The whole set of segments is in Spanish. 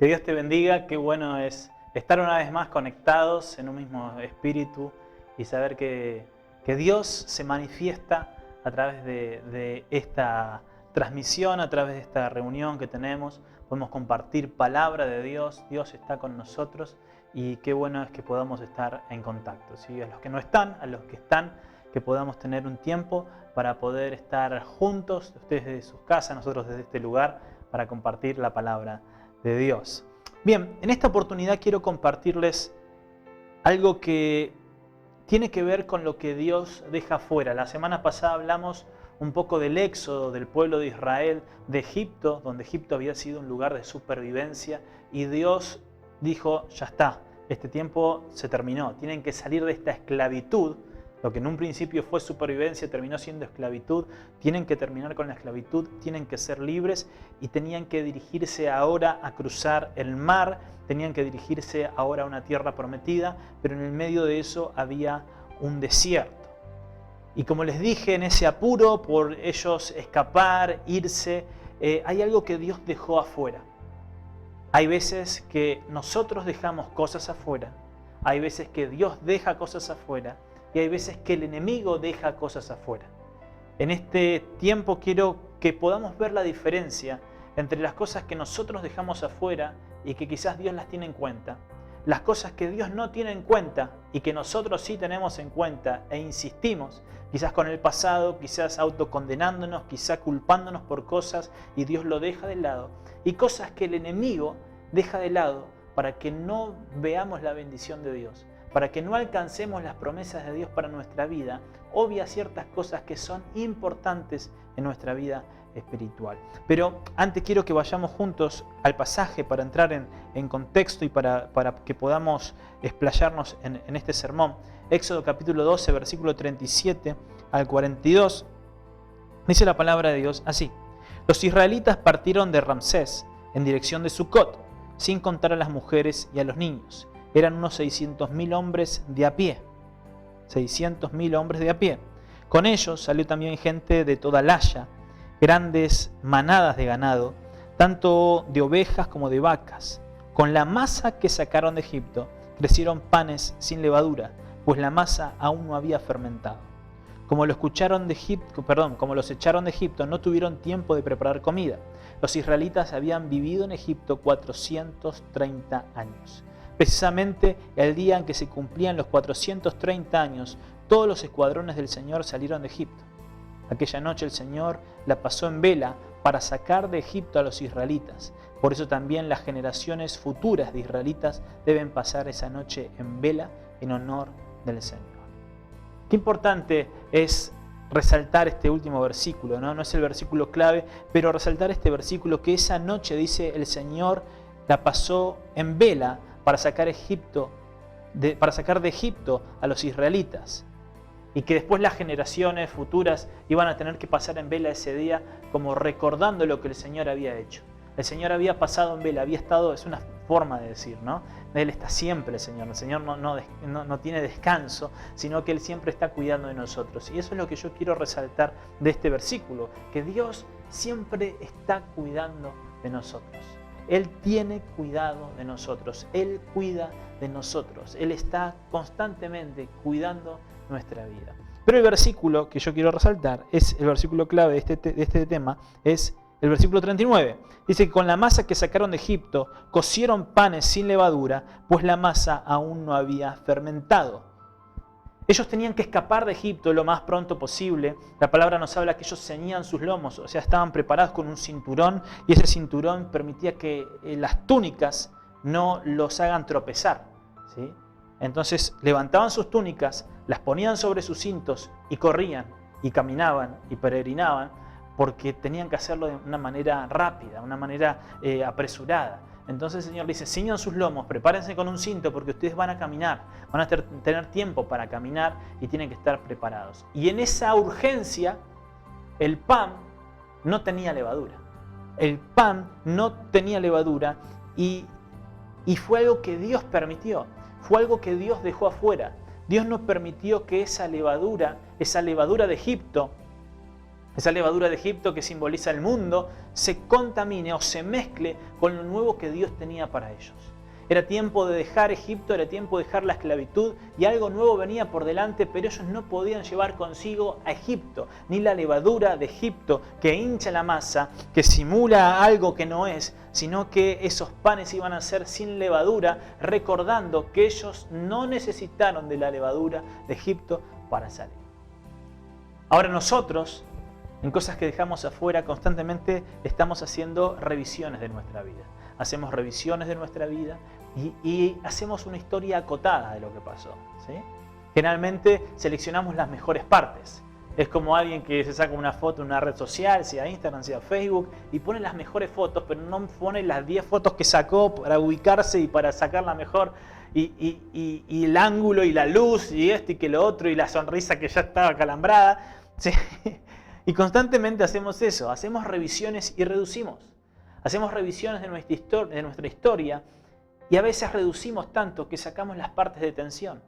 Que Dios te bendiga, qué bueno es estar una vez más conectados en un mismo espíritu y saber que Dios se manifiesta a través de esta transmisión, a través de esta reunión que tenemos. Podemos compartir palabra de Dios, Dios está con nosotros y qué bueno es que podamos estar en contacto, ¿sí? A los que no están, a los que están, que podamos tener un tiempo para poder estar juntos, ustedes desde sus casas, nosotros desde este lugar, para compartir la palabra de Dios. Bien, en esta oportunidad quiero compartirles algo que tiene que ver con lo que Dios deja fuera. La semana pasada hablamos un poco del éxodo del pueblo de Israel de Egipto, donde Egipto había sido un lugar de supervivencia y Dios dijo, ya está, este tiempo se terminó, tienen que salir de esta esclavitud. Lo que en un principio fue supervivencia terminó siendo esclavitud. Tienen que terminar con la esclavitud, tienen que ser libres y tenían que dirigirse ahora a cruzar el mar, tenían que dirigirse ahora a una tierra prometida, pero en el medio de eso había un desierto. Y como les dije, en ese apuro por ellos escapar, irse, hay algo que Dios dejó afuera. Hay veces que nosotros dejamos cosas afuera, hay veces que Dios deja cosas afuera, y hay veces que el enemigo deja cosas afuera. En este tiempo quiero que podamos ver la diferencia entre las cosas que nosotros dejamos afuera y que quizás Dios las tiene en cuenta, las cosas que Dios no tiene en cuenta y que nosotros sí tenemos en cuenta e insistimos, quizás con el pasado, quizás autocondenándonos, quizás culpándonos por cosas y Dios lo deja de lado, y cosas que el enemigo deja de lado para que no veamos la bendición de Dios, para que no alcancemos las promesas de Dios para nuestra vida, obvia ciertas cosas que son importantes en nuestra vida espiritual. Pero antes quiero que vayamos juntos al pasaje para entrar en contexto y para que podamos explayarnos en este sermón. Éxodo capítulo 12, versículo 37 al 42, dice la palabra de Dios así. Los israelitas partieron de Ramsés en dirección de Sucot, sin contar a las mujeres y a los niños. Eran unos 600.000 hombres de a pie. 600.000 hombres de a pie. Con ellos salió también gente de toda Laya, grandes manadas de ganado, tanto de ovejas como de vacas. Con la masa que sacaron de Egipto, crecieron panes sin levadura, pues la masa aún no había fermentado. Como los echaron de Egipto, no tuvieron tiempo de preparar comida. Los israelitas habían vivido en Egipto 430 años. Precisamente el día en que se cumplían los 430 años, todos los escuadrones del Señor salieron de Egipto. Aquella noche el Señor la pasó en vela para sacar de Egipto a los israelitas. Por eso también las generaciones futuras de israelitas deben pasar esa noche en vela en honor del Señor. Qué importante es resaltar este último versículo, ¿no? No es el versículo clave, pero resaltar este versículo que esa noche, dice, el Señor la pasó en vela para sacar de Egipto a los israelitas. Y que después las generaciones futuras iban a tener que pasar en vela ese día como recordando lo que el Señor había hecho. El Señor había pasado en vela, había estado, es una forma de decir, ¿no? Él está siempre, el Señor no tiene descanso, sino que Él siempre está cuidando de nosotros. Y eso es lo que yo quiero resaltar de este versículo, que Dios siempre está cuidando de nosotros. Él tiene cuidado de nosotros, Él cuida de nosotros, Él está constantemente cuidando nuestra vida. Pero el versículo que yo quiero resaltar, es el versículo clave de este tema, es el versículo 39. Dice que con la masa que sacaron de Egipto, cocieron panes sin levadura, pues la masa aún no había fermentado. Ellos tenían que escapar de Egipto lo más pronto posible. La palabra nos habla que ellos ceñían sus lomos, o sea, estaban preparados con un cinturón y ese cinturón permitía que las túnicas no los hagan tropezar, ¿sí? Entonces levantaban sus túnicas, las ponían sobre sus cintos y corrían y caminaban y peregrinaban porque tenían que hacerlo de una manera rápida, una manera apresurada. Entonces el Señor dice, ciñan sus lomos, prepárense con un cinto porque ustedes van a caminar, van a tener tiempo para caminar y tienen que estar preparados. Y en esa urgencia, el pan no tenía levadura. El pan no tenía levadura y fue algo que Dios permitió, fue algo que Dios dejó afuera. Dios no permitió que esa levadura de Egipto, esa levadura de Egipto que simboliza el mundo, se contamine o se mezcle con lo nuevo que Dios tenía para ellos. Era tiempo de dejar Egipto, era tiempo de dejar la esclavitud y algo nuevo venía por delante, pero ellos no podían llevar consigo a Egipto, ni la levadura de Egipto que hincha la masa, que simula algo que no es, sino que esos panes iban a ser sin levadura, recordando que ellos no necesitaron de la levadura de Egipto para salir. Ahora nosotros, en cosas que dejamos afuera, constantemente estamos haciendo revisiones de nuestra vida. Hacemos revisiones de nuestra vida y hacemos una historia acotada de lo que pasó, ¿sí? Generalmente seleccionamos las mejores partes. Es como alguien que se saca una foto en una red social, sea Instagram, sea Facebook, y pone las mejores fotos, pero no pone las 10 fotos que sacó para ubicarse y para sacar la mejor. Y el ángulo y la luz y esto y que lo otro y la sonrisa que ya estaba calambrada, ¿sí? Y constantemente hacemos eso, hacemos revisiones y reducimos. Hacemos revisiones de nuestra historia y a veces reducimos tanto que sacamos las partes de tensión.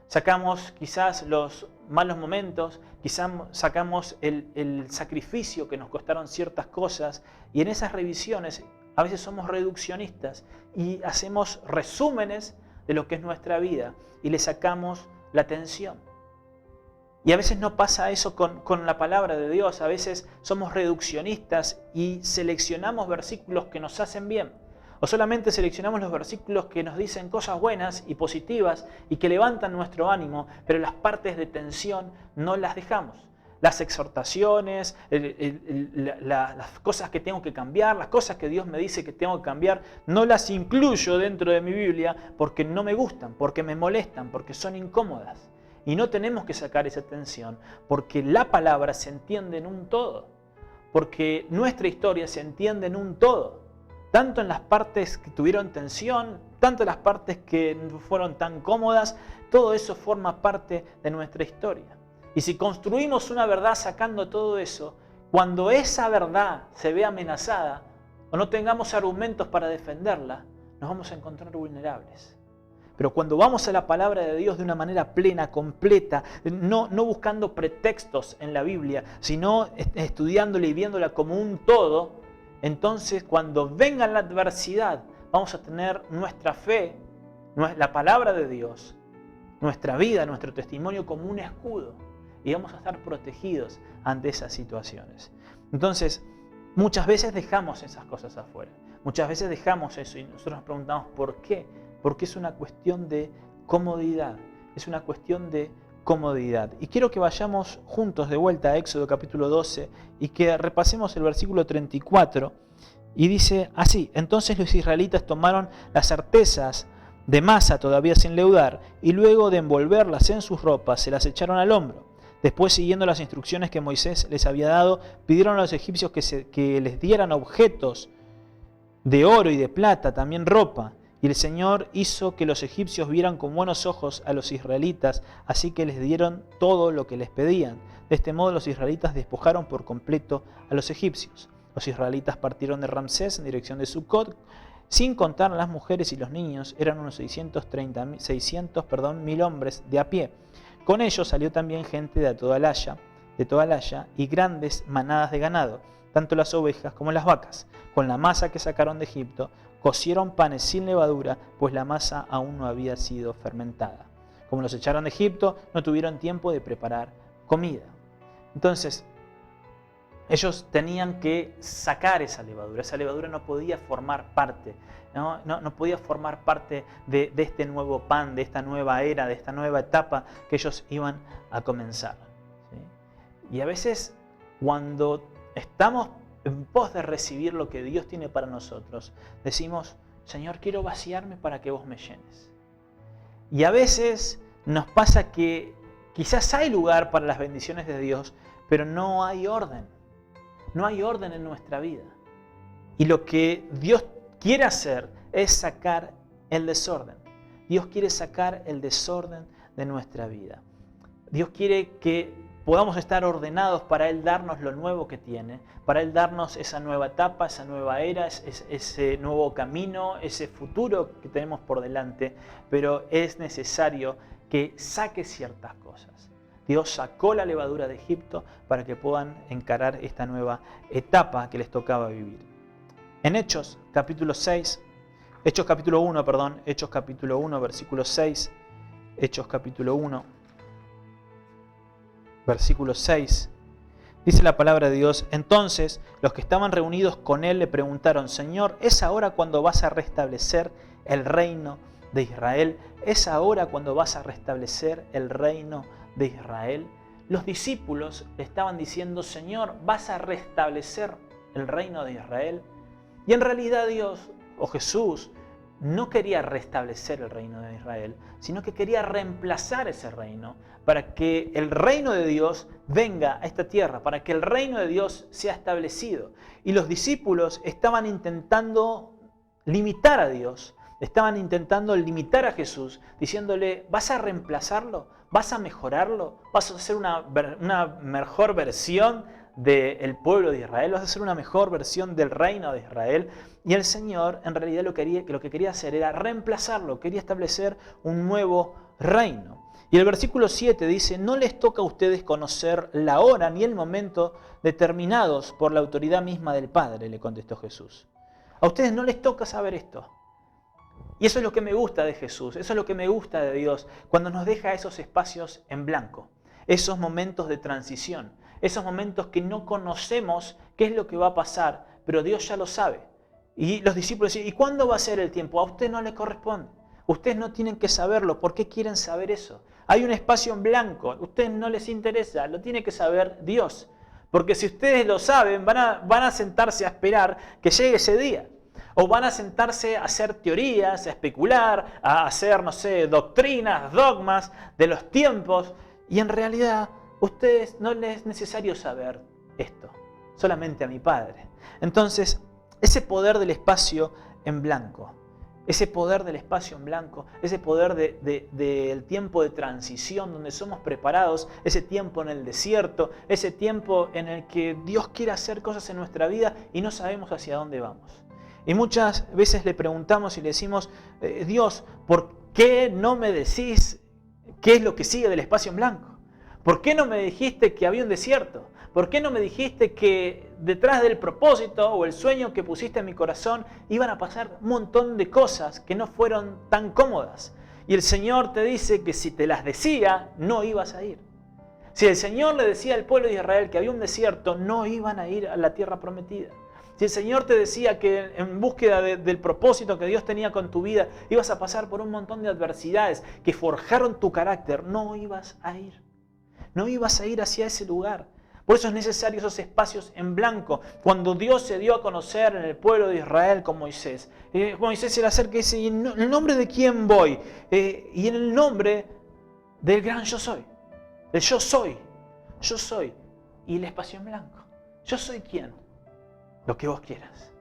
Sacamos quizás los malos momentos, quizás sacamos el sacrificio que nos costaron ciertas cosas y en esas revisiones a veces somos reduccionistas y hacemos resúmenes de lo que es nuestra vida y le sacamos la tensión. Y a veces no pasa eso con la palabra de Dios. A veces somos reduccionistas y seleccionamos versículos que nos hacen bien. O solamente seleccionamos los versículos que nos dicen cosas buenas y positivas y que levantan nuestro ánimo, pero las partes de tensión no las dejamos. Las exhortaciones, las cosas que tengo que cambiar, las cosas que Dios me dice que tengo que cambiar, no las incluyo dentro de mi Biblia porque no me gustan, porque me molestan, porque son incómodas. Y no tenemos que sacar esa tensión porque la palabra se entiende en un todo. Porque nuestra historia se entiende en un todo. Tanto en las partes que tuvieron tensión, tanto en las partes que no fueron tan cómodas, todo eso forma parte de nuestra historia. Y si construimos una verdad sacando todo eso, cuando esa verdad se ve amenazada o no tengamos argumentos para defenderla, nos vamos a encontrar vulnerables. Pero cuando vamos a la palabra de Dios de una manera plena, completa, no buscando pretextos en la Biblia, sino estudiándola y viéndola como un todo, entonces cuando venga la adversidad, vamos a tener nuestra fe, la palabra de Dios, nuestra vida, nuestro testimonio como un escudo. Y vamos a estar protegidos ante esas situaciones. Entonces, muchas veces dejamos esas cosas afuera. Muchas veces dejamos eso y nosotros nos preguntamos ¿por qué? Porque es una cuestión de comodidad. Es una cuestión de comodidad. Y quiero que vayamos juntos de vuelta a Éxodo capítulo 12 y que repasemos el versículo 34. Y dice así: entonces los israelitas tomaron las artesas de masa todavía sin leudar y luego de envolverlas en sus ropas se las echaron al hombro. Después, siguiendo las instrucciones que Moisés les había dado, pidieron a los egipcios que les dieran objetos de oro y de plata, también ropa. Y el Señor hizo que los egipcios vieran con buenos ojos a los israelitas, así que les dieron todo lo que les pedían. De este modo los israelitas despojaron por completo a los egipcios. Los israelitas partieron de Ramsés en dirección de Sucot, sin contar las mujeres y los niños, eran unos 600.000 hombres de a pie. Con ellos salió también gente de toda Laya y grandes manadas de ganado, tanto las ovejas como las vacas. Con la masa que sacaron de Egipto, cocieron panes sin levadura, pues la masa aún no había sido fermentada. Como los echaron de Egipto, no tuvieron tiempo de preparar comida. Entonces, ellos tenían que sacar esa levadura no podía formar parte, no podía formar parte de este nuevo pan, de esta nueva era, de esta nueva etapa que ellos iban a comenzar. ¿Sí? Y a veces cuando estamos en pos de recibir lo que Dios tiene para nosotros, decimos: Señor, quiero vaciarme para que vos me llenes. Y a veces nos pasa que quizás hay lugar para las bendiciones de Dios, pero no hay orden. No hay orden en nuestra vida. Y lo que Dios quiere hacer es sacar el desorden. Dios quiere sacar el desorden de nuestra vida. Dios quiere que podamos estar ordenados para Él darnos lo nuevo que tiene, para Él darnos esa nueva etapa, esa nueva era, ese nuevo camino, ese futuro que tenemos por delante. Pero es necesario que saque ciertas cosas. Dios sacó la levadura de Egipto para que puedan encarar esta nueva etapa que les tocaba vivir. En Hechos capítulo 1, versículo 6, Hechos capítulo 1, versículo 6, dice la palabra de Dios: entonces los que estaban reunidos con él le preguntaron: Señor, ¿es ahora cuando vas a restablecer el reino de Israel? ¿Es ahora cuando vas a restablecer el reino de Israel? Los discípulos le estaban diciendo: Señor, ¿vas a restablecer el reino de Israel? Y en realidad Dios, o Jesús, no quería restablecer el reino de Israel, sino que quería reemplazar ese reino para que el reino de Dios venga a esta tierra, para que el reino de Dios sea establecido. Y los discípulos estaban intentando limitar a Dios, estaban intentando limitar a Jesús, diciéndole: ¿vas a reemplazarlo? ¿Vas a mejorarlo? ¿Vas a hacer una mejor versión del pueblo de Israel? ¿Vas a hacer una mejor versión del reino de Israel? Y el Señor en realidad lo que quería hacer era reemplazarlo, quería establecer un nuevo reino. Y el versículo 7 dice: no les toca a ustedes conocer la hora ni el momento determinados por la autoridad misma del Padre, le contestó Jesús. A ustedes no les toca saber esto. Y eso es lo que me gusta de Jesús, eso es lo que me gusta de Dios, cuando nos deja esos espacios en blanco, esos momentos de transición, esos momentos que no conocemos qué es lo que va a pasar, pero Dios ya lo sabe. Y los discípulos dicen: ¿y cuándo va a ser el tiempo? A usted no le corresponde. Ustedes no tienen que saberlo. ¿Por qué quieren saber eso? Hay un espacio en blanco. A ustedes no les interesa. Lo tiene que saber Dios. Porque si ustedes lo saben, van a sentarse a esperar que llegue ese día. O van a sentarse a hacer teorías, a especular, a hacer, no sé, doctrinas, dogmas de los tiempos. Y en realidad, a ustedes no les es necesario saber esto. Solamente a mi Padre. Entonces, ese poder del espacio en blanco, ese poder del espacio en blanco, ese poder del tiempo de transición donde somos preparados, ese tiempo en el desierto, ese tiempo en el que Dios quiere hacer cosas en nuestra vida y no sabemos hacia dónde vamos. Y muchas veces le preguntamos y le decimos: Dios, ¿por qué no me decís qué es lo que sigue del espacio en blanco? ¿Por qué no me dijiste que había un desierto? ¿Por qué no me dijiste que detrás del propósito o el sueño que pusiste en mi corazón iban a pasar un montón de cosas que no fueron tan cómodas? Y el Señor te dice que si te las decía, no ibas a ir. Si el Señor le decía al pueblo de Israel que había un desierto, no iban a ir a la tierra prometida. Si el Señor te decía que en búsqueda del propósito que Dios tenía con tu vida, ibas a pasar por un montón de adversidades que forjaron tu carácter, no ibas a ir. No ibas a ir hacia ese lugar. Por eso es necesario esos espacios en blanco. Cuando Dios se dio a conocer en el pueblo de Israel con Moisés, Moisés se le acerca y dice: ¿en el nombre de quién voy? Y en el nombre del gran yo soy. El yo soy. Yo soy. Y el espacio en blanco. ¿Yo soy quién? Lo que vos quieras.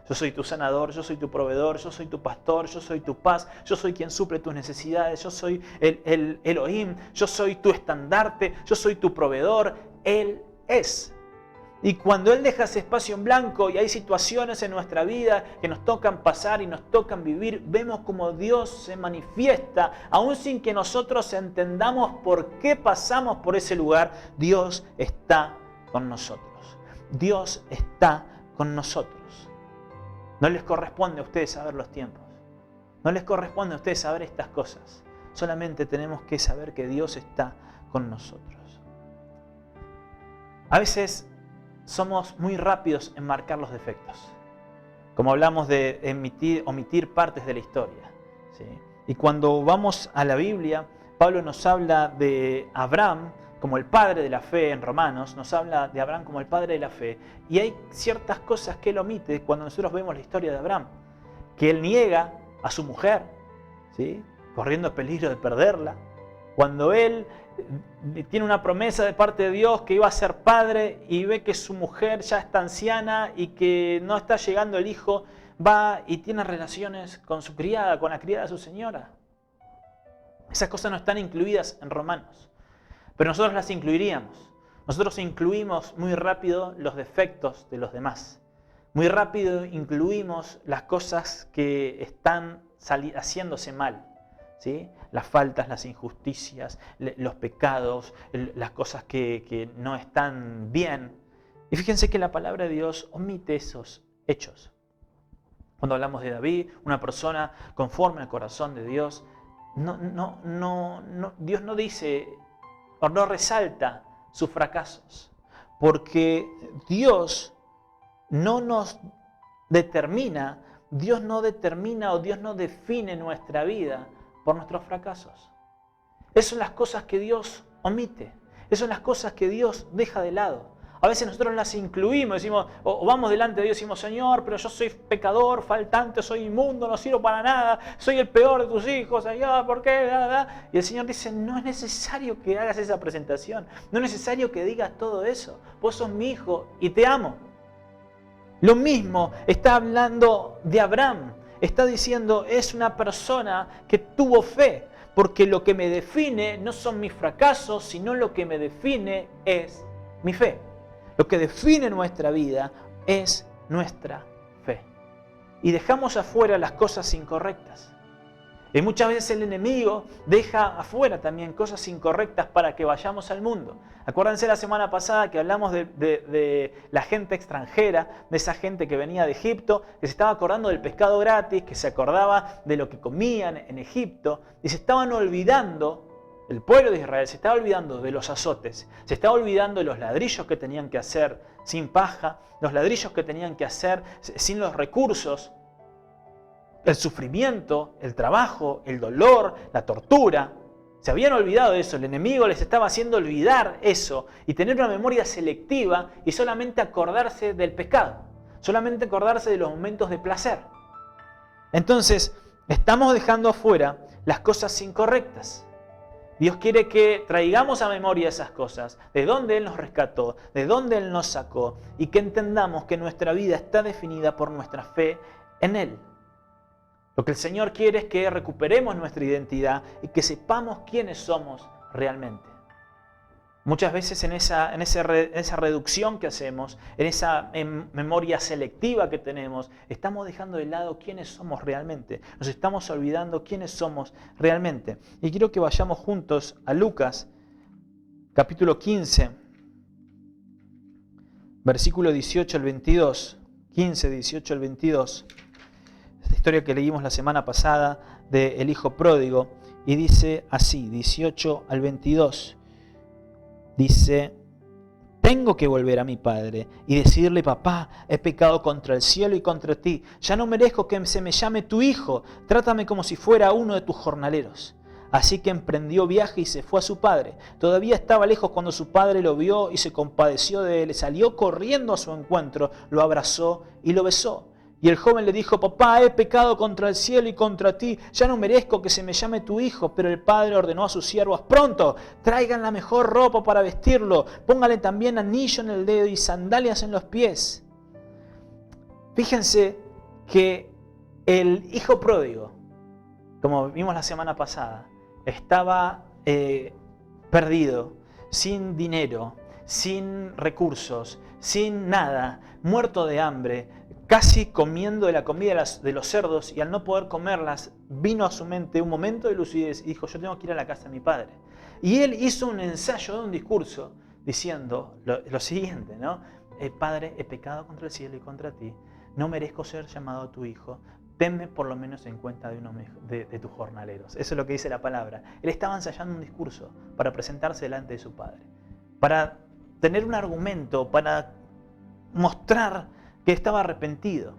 Yo soy tu sanador, yo soy tu proveedor, yo soy tu pastor, yo soy tu paz, yo soy quien suple tus necesidades, yo soy el Elohim, yo soy tu estandarte, yo soy tu proveedor. Él es. Y cuando Él deja ese espacio en blanco y hay situaciones en nuestra vida que nos tocan pasar y nos tocan vivir, vemos como Dios se manifiesta, aún sin que nosotros entendamos por qué pasamos por ese lugar. Dios está con nosotros. Dios está con nosotros. No les corresponde a ustedes saber los tiempos. No les corresponde a ustedes saber estas cosas. Solamente tenemos que saber que Dios está con nosotros. A veces somos muy rápidos en marcar los defectos. Como hablamos de omitir partes de la historia, ¿sí? Y cuando vamos a la Biblia, Pablo nos habla de Abraham como el padre de la fe en Romanos, nos habla de Abraham como el padre de la fe. Y hay ciertas cosas que él omite cuando nosotros vemos la historia de Abraham. Que él niega a su mujer, ¿sí? Corriendo el peligro de perderla. Cuando él tiene una promesa de parte de Dios que iba a ser padre y ve que su mujer ya está anciana y que no está llegando el hijo, va y tiene relaciones con su criada, con la criada de su señora. Esas cosas no están incluidas en Romanos, pero nosotros las incluiríamos. Nosotros incluimos muy rápido los defectos de los demás. Muy rápido incluimos las cosas que están haciéndose mal, ¿sí? Las faltas, las injusticias, los pecados, las cosas que no están bien. Y fíjense que la palabra de Dios omite esos hechos. Cuando hablamos de David, una persona conforme al corazón de Dios, Dios no dice o no resalta sus fracasos, porque Dios no nos determina, Dios no determina o Dios no define nuestra vida por nuestros fracasos. Esas son las cosas que Dios omite, esas son las cosas que Dios deja de lado. A veces nosotros las incluimos, decimos, o vamos delante de Dios y decimos, Señor, pero yo soy pecador, faltante, soy inmundo, no sirvo para nada, soy el peor de tus hijos, Señor, ¿por qué? Y el Señor dice, no es necesario que hagas esa presentación, no es necesario que digas todo eso, vos sos mi hijo y te amo. Lo mismo está hablando de Abraham, está diciendo, es una persona que tuvo fe, porque lo que me define no son mis fracasos, sino lo que me define es mi fe. Lo que define nuestra vida es nuestra fe. Y dejamos afuera las cosas incorrectas. Y muchas veces el enemigo deja afuera también cosas incorrectas para que vayamos al mundo. Acuérdense la semana pasada que hablamos de la gente extranjera, de esa gente que venía de Egipto, que se estaba acordando del pescado gratis, que se acordaba de lo que comían en Egipto, y se estaban olvidando. El pueblo de Israel se estaba olvidando de los azotes, se estaba olvidando de los ladrillos que tenían que hacer sin paja, los ladrillos que tenían que hacer sin los recursos, el sufrimiento, el trabajo, el dolor, la tortura. Se habían olvidado de eso, el enemigo les estaba haciendo olvidar eso y tener una memoria selectiva y solamente acordarse del pecado, solamente acordarse de los momentos de placer. Entonces, estamos dejando afuera las cosas incorrectas. Dios quiere que traigamos a memoria esas cosas, de dónde Él nos rescató, de dónde Él nos sacó, y que entendamos que nuestra vida está definida por nuestra fe en Él. Lo que el Señor quiere es que recuperemos nuestra identidad y que sepamos quiénes somos realmente. Muchas veces en esa reducción que hacemos, en esa memoria selectiva que tenemos, estamos dejando de lado quiénes somos realmente. Nos estamos olvidando quiénes somos realmente. Y quiero que vayamos juntos a Lucas, capítulo 15, versículo 18 al 22. 15, 18 al 22. Esta historia que leímos la semana pasada del hijo pródigo. Y dice así, 18 al 22. Dice, tengo que volver a mi padre y decirle, papá, he pecado contra el cielo y contra ti. Ya no merezco que se me llame tu hijo. Trátame como si fuera uno de tus jornaleros. Así que emprendió viaje y se fue a su padre. Todavía estaba lejos cuando su padre lo vio y se compadeció de él. Salió corriendo a su encuentro, lo abrazó y lo besó. Y el joven le dijo, papá, he pecado contra el cielo y contra ti, ya no merezco que se me llame tu hijo. Pero el padre ordenó a sus siervos, pronto, traigan la mejor ropa para vestirlo, póngale también anillo en el dedo y sandalias en los pies. Fíjense que el hijo pródigo, como vimos la semana pasada, estaba perdido, sin dinero, sin recursos, sin nada, muerto de hambre, casi comiendo de la comida de los cerdos, y al no poder comerlas, vino a su mente un momento de lucidez y dijo, yo tengo que ir a la casa de mi padre. Y él hizo un ensayo de un discurso diciendo lo siguiente, ¿no? Padre, he pecado contra el cielo y contra ti, no merezco ser llamado tu hijo, tenme por lo menos en cuenta de uno de tus jornaleros. Eso es lo que dice la palabra. Él estaba ensayando un discurso para presentarse delante de su padre, para tener un argumento, para mostrar que estaba arrepentido.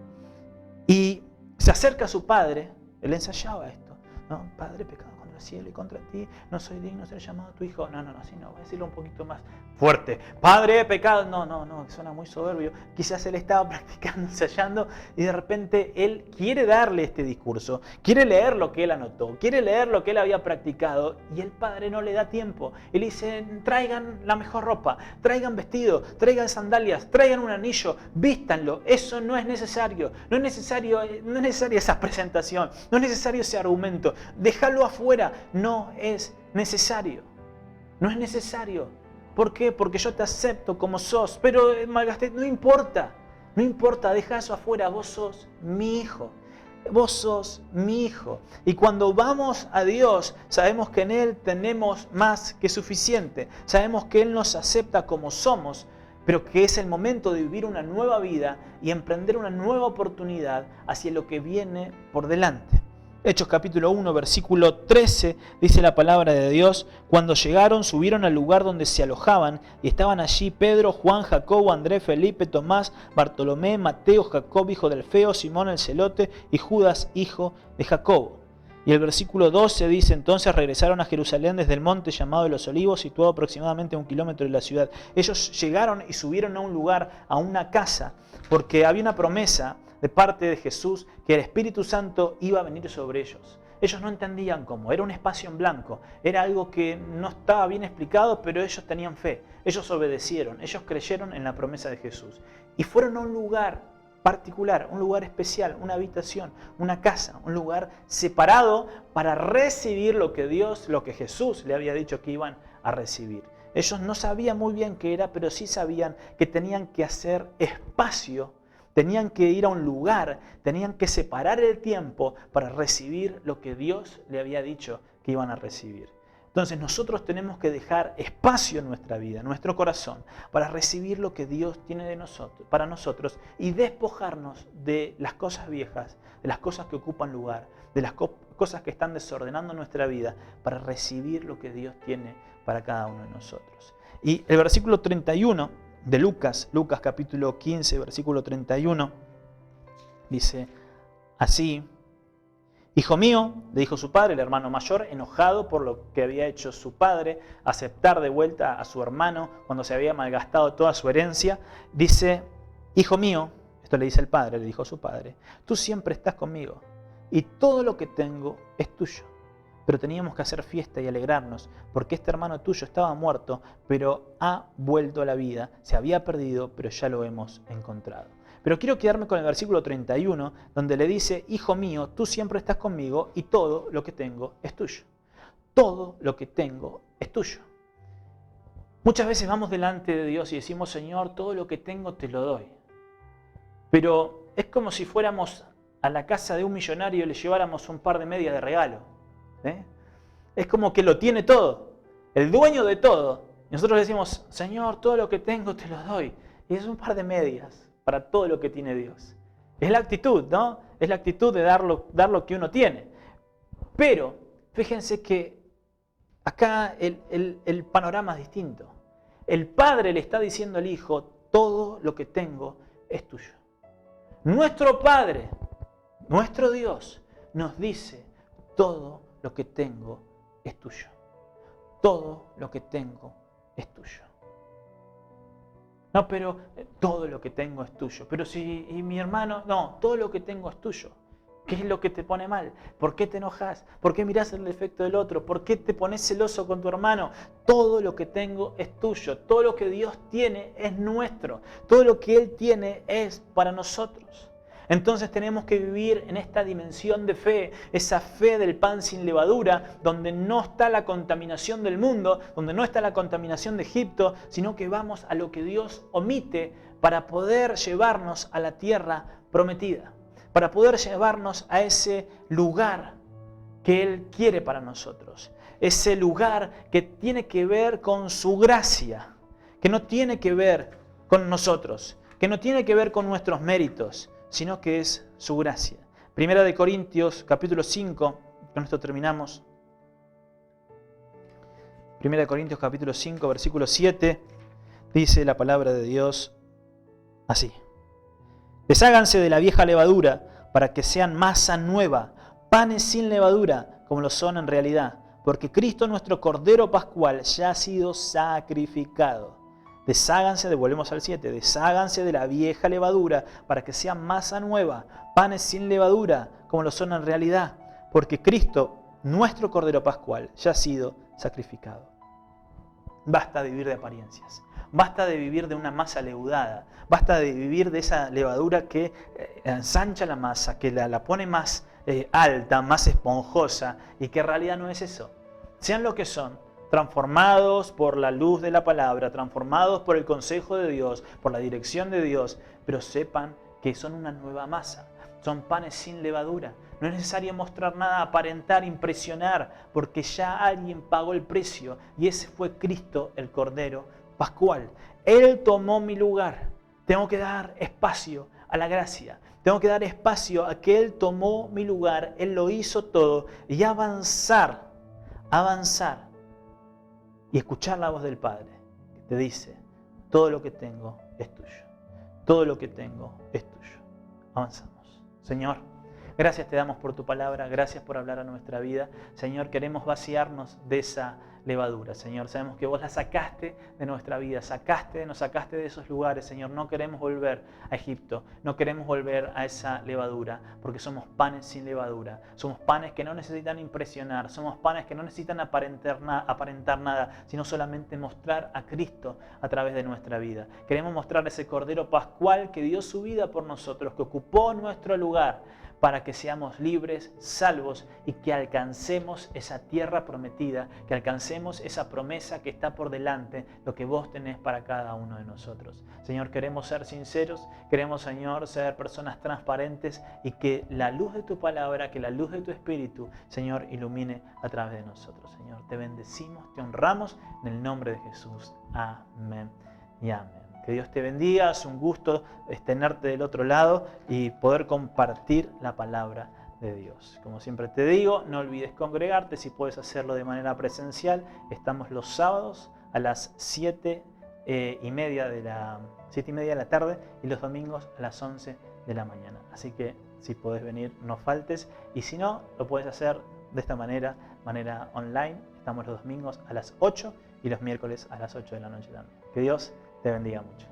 Y se acerca a su padre, él ensayaba esto, ¿no? Padre, pecado contra el cielo y contra ti, no soy digno de ser llamado tu hijo. No, así no, voy a decirlo un poquito más fuerte. Padre, pecado, no, suena muy soberbio. Quizás él estaba practicando, ensayando, y de repente él quiere darle este discurso, quiere leer lo que él anotó, quiere leer lo que él había practicado, y el padre no le da tiempo. Él dice, traigan la mejor ropa, traigan vestido, traigan sandalias, traigan un anillo, vístanlo. Eso no es necesario, no es necesaria esa presentación, no es necesario ese argumento, déjalo afuera, no es necesario, no es necesario. ¿Por qué? Porque yo te acepto como sos, pero malgasté, no importa, deja eso afuera, vos sos mi hijo. vos sos mi hijo. Y cuando vamos a Dios, sabemos que en Él tenemos más que suficiente. Sabemos que Él nos acepta como somos, pero que es el momento de vivir una nueva vida y emprender una nueva oportunidad hacia lo que viene por delante. Hechos capítulo 1, versículo 13, dice la palabra de Dios: cuando llegaron, subieron al lugar donde se alojaban, y estaban allí Pedro, Juan, Jacobo, Andrés, Felipe, Tomás, Bartolomé, Mateo, Jacob, hijo de Alfeo, Simón el celote, y Judas, hijo de Jacobo. Y el versículo 12 dice: entonces regresaron a Jerusalén desde el monte llamado de los Olivos, situado aproximadamente a 1 kilómetro de la ciudad. Ellos llegaron y subieron a un lugar, a una casa, porque había una promesa de parte de Jesús que el Espíritu Santo iba a venir sobre ellos. Ellos no entendían cómo, era un espacio en blanco, era algo que no estaba bien explicado, pero ellos tenían fe, ellos obedecieron, ellos creyeron en la promesa de Jesús. Y fueron a un lugar particular, un lugar especial, una habitación, una casa, un lugar separado para recibir lo que Dios, lo que Jesús le había dicho que iban a recibir. Ellos no sabían muy bien qué era, pero sí sabían que tenían que hacer espacio, tenían que ir a un lugar, tenían que separar el tiempo para recibir lo que Dios le había dicho que iban a recibir. Entonces nosotros tenemos que dejar espacio en nuestra vida, en nuestro corazón, para recibir lo que Dios tiene de nosotros, para nosotros, y despojarnos de las cosas viejas, de las cosas que ocupan lugar, de las cosas que están desordenando nuestra vida, para recibir lo que Dios tiene para cada uno de nosotros. Y el versículo 31 de Lucas capítulo 15, versículo 31, dice así: hijo mío, le dijo su padre, el hermano mayor, enojado por lo que había hecho su padre, aceptar de vuelta a su hermano cuando se había malgastado toda su herencia, dice: hijo mío, esto le dice el padre, le dijo a su padre, tú siempre estás conmigo y todo lo que tengo es tuyo. Pero teníamos que hacer fiesta y alegrarnos, porque este hermano tuyo estaba muerto, pero ha vuelto a la vida, se había perdido, pero ya lo hemos encontrado. Pero quiero quedarme con el versículo 31, donde le dice: hijo mío, tú siempre estás conmigo y todo lo que tengo es tuyo. Todo lo que tengo es tuyo. Muchas veces vamos delante de Dios y decimos: Señor, todo lo que tengo te lo doy. Pero es como si fuéramos a la casa de un millonario y le lleváramos un par de medias de regalo. Es como que lo tiene todo, el dueño de todo. Y nosotros le decimos: Señor, todo lo que tengo te lo doy. Y es un par de medias para todo lo que tiene Dios. Es la actitud, ¿no? Es la actitud de dar lo que uno tiene. Pero fíjense que acá el panorama es distinto. El padre le está diciendo al hijo: todo lo que tengo es tuyo. Nuestro Padre, nuestro Dios, nos dice: todo lo que tengo es tuyo. Todo lo que tengo es tuyo. No, pero todo lo que tengo es tuyo. Pero si y mi hermano, no, todo lo que tengo es tuyo. ¿Qué es lo que te pone mal? ¿Por qué te enojas? ¿Por qué mirás el defecto del otro? ¿Por qué te pones celoso con tu hermano? Todo lo que tengo es tuyo. Todo lo que Dios tiene es nuestro. Todo lo que Él tiene es para nosotros. Entonces tenemos que vivir en esta dimensión de fe, esa fe del pan sin levadura, donde no está la contaminación del mundo, donde no está la contaminación de Egipto, sino que vamos a lo que Dios omite para poder llevarnos a la tierra prometida, para poder llevarnos a ese lugar que Él quiere para nosotros, ese lugar que tiene que ver con su gracia, que no tiene que ver con nosotros, que no tiene que ver con nuestros méritos, sino que es su gracia. Primera de Corintios, capítulo 5, con esto terminamos. Primera de Corintios, capítulo 5, versículo 7, dice la palabra de Dios así: desháganse de la vieja levadura para que sean masa nueva, panes sin levadura, como lo son en realidad, porque Cristo nuestro Cordero Pascual ya ha sido sacrificado. Desháganse, volvemos al 7, desháganse de la vieja levadura para que sean masa nueva, panes sin levadura, como lo son en realidad, porque Cristo, nuestro Cordero Pascual, ya ha sido sacrificado. Basta de vivir de apariencias, basta de vivir de una masa leudada, basta de vivir de esa levadura que ensancha la masa, que la pone más alta, más esponjosa, y que en realidad no es eso. Sean lo que son, transformados por la luz de la palabra, transformados por el consejo de Dios, por la dirección de Dios, pero sepan que son una nueva masa, son panes sin levadura. No es necesario mostrar nada, aparentar, impresionar, porque ya alguien pagó el precio y ese fue Cristo, el Cordero Pascual. Él tomó mi lugar. Tengo que dar espacio a la gracia. Tengo que dar espacio a que Él tomó mi lugar. Él lo hizo todo y avanzar y escuchar la voz del Padre que te dice, todo lo que tengo es tuyo. Todo lo que tengo es tuyo. Avanzamos. Señor, gracias te damos por tu palabra, gracias por hablar a nuestra vida. Señor, queremos vaciarnos de esa levadura. Señor, sabemos que vos la sacaste de nuestra vida, nos sacaste de esos lugares. Señor, no queremos volver a Egipto, no queremos volver a esa levadura, porque somos panes sin levadura. Somos panes que no necesitan impresionar, somos panes que no necesitan aparentar nada, sino solamente mostrar a Cristo a través de nuestra vida. Queremos mostrar ese Cordero Pascual que dio su vida por nosotros, que ocupó nuestro lugar, para que seamos libres, salvos y que alcancemos esa tierra prometida, que alcancemos esa promesa que está por delante, lo que vos tenés para cada uno de nosotros. Señor, queremos ser sinceros, queremos, Señor, ser personas transparentes y que la luz de tu palabra, que la luz de tu Espíritu, Señor, ilumine a través de nosotros. Señor, te bendecimos, te honramos en el nombre de Jesús. Amén y amén. Que Dios te bendiga, es un gusto tenerte del otro lado y poder compartir la palabra de Dios. Como siempre te digo, no olvides congregarte, si puedes hacerlo de manera presencial. Estamos los sábados a las 7:30 de la tarde y los domingos a las 11 de la mañana. Así que si puedes venir, no faltes, y si no, lo puedes hacer de esta manera online. Estamos los domingos a las 8 y los miércoles a las 8 de la noche también. Que Dios te bendiga mucho.